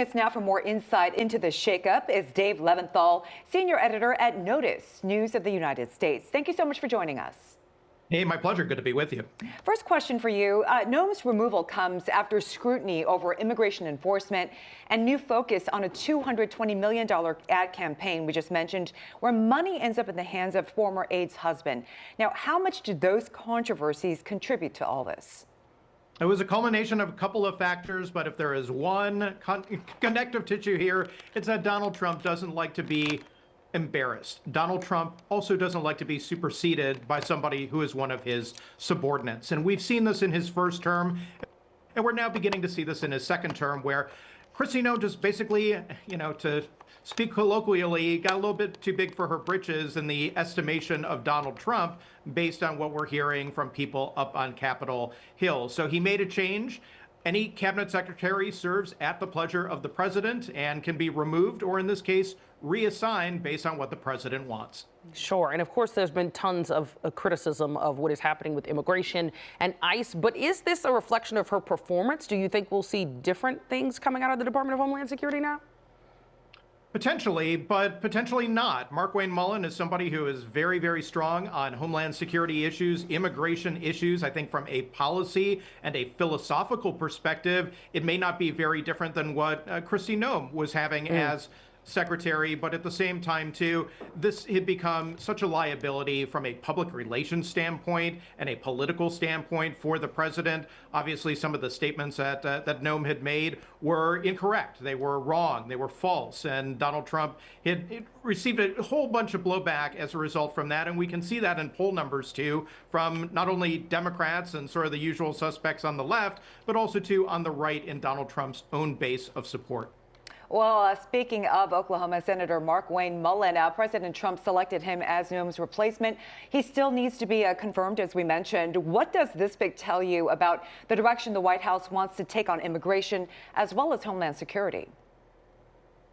Joining us now for more insight into the shakeup is Dave Levinthal, senior editor at Notus, News of the United States. Thank you so much for joining us. Hey, my pleasure. Good to be with you. First question for you. Noem's removal comes after scrutiny over immigration enforcement and new focus on a $220 million ad campaign we just mentioned, where money ends up in the hands of former aide's husband. Now, how much do those controversies contribute to all this? It was a culmination of a couple of factors, but if there is one connective tissue here, it's that Donald Trump doesn't like to be embarrassed. Donald Trump also doesn't like to be superseded by somebody who is one of his subordinates. And we've seen this in his first term, and we're now beginning to see this in his second term, where Kristi Noem just basically, to speak colloquially, got a little bit too big for her britches in the estimation of Donald Trump based on what we're hearing from people up on Capitol Hill. So he made a change. Any cabinet secretary serves at the pleasure of the president and can be removed, or in this case, reassigned based on what the president wants. Sure. And of course, there's been tons of criticism of what is happening with immigration and ICE. But is this a reflection of her performance? Do you think we'll see different things coming out of the Department of Homeland Security now? Potentially, but potentially not. Markwayne Mullin is somebody who is very, very strong on Homeland Security issues, immigration issues. I think from a policy and a philosophical perspective, it may not be very different than what Kristi Noem was having as secretary, but at the same time, too, this had become such a liability from a public relations standpoint and a political standpoint for the president. Obviously, some of the statements that Noem had made were incorrect. They were wrong. They were false. And Donald Trump had received a whole bunch of blowback as a result from that. And we can see that in poll numbers, too, from not only Democrats and sort of the usual suspects on the left, but also, too, on the right in Donald Trump's own base of support. Well, speaking of Oklahoma Senator Markwayne Mullin, President Trump selected him as Noem's replacement. He still needs to be confirmed, as we mentioned. What does this pick tell you about the direction the White House wants to take on immigration as well as Homeland Security?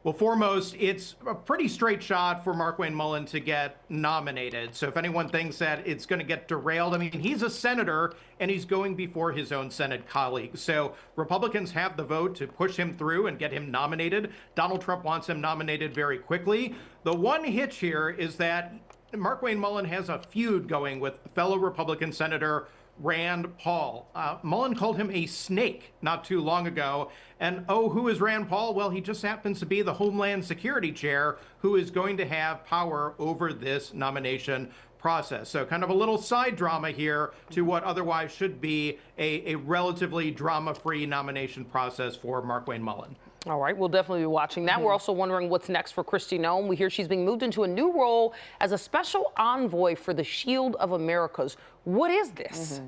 Well, foremost, it's a pretty straight shot for Markwayne Mullin to get nominated. So if anyone thinks that it's going to get derailed, I mean, he's a senator and he's going before his own Senate colleagues. So Republicans have the vote to push him through and get him nominated. Donald Trump wants him nominated very quickly. The one hitch here is that Markwayne Mullin has a feud going with fellow Republican Senator Rand Paul. Mullin called him a snake not too long ago. And who is Rand Paul? Well, he just happens to be the Homeland Security chair who is going to have power over this nomination process. So kind of a little side drama here to what otherwise should be a relatively drama-free nomination process for Markwayne Mullin. All right, we'll definitely be watching that. We're also wondering what's next for Kristi Noem. We hear she's being moved into a new role as a special envoy for the Shield of Americas. What is this?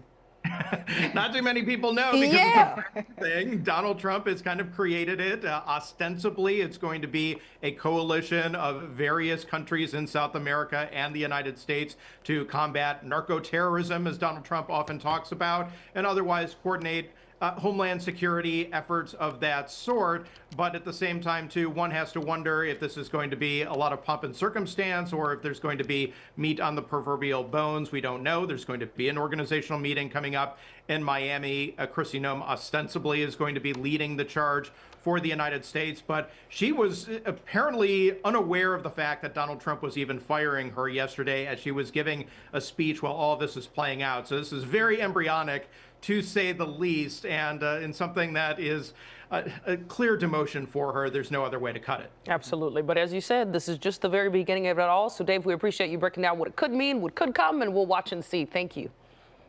Not too many people know because it's a brand new thing. Donald Trump has kind of created it. Ostensibly, it's going to be a coalition of various countries in South America and the United States to combat narco-terrorism, as Donald Trump often talks about, and otherwise coordinate Homeland Security efforts of that sort. But at the same time, too, one has to wonder if this is going to be a lot of pomp and circumstance or if there's going to be meat on the proverbial bones. We don't know. There's going to be an organizational meeting coming up in Miami. Kristi Noem ostensibly is going to be leading the charge for the United States, but she was apparently unaware of the fact that Donald Trump was even firing her yesterday as she was giving a speech while all of this is playing out. So this is very embryonic, to say the least, and in something that is a clear demotion for her. There's no other way to cut it. Absolutely. But as you said, this is just the very beginning of it all. So, Dave, we appreciate you breaking down what it could mean, what could come, and we'll watch and see. Thank you.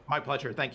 My pleasure. Thank you.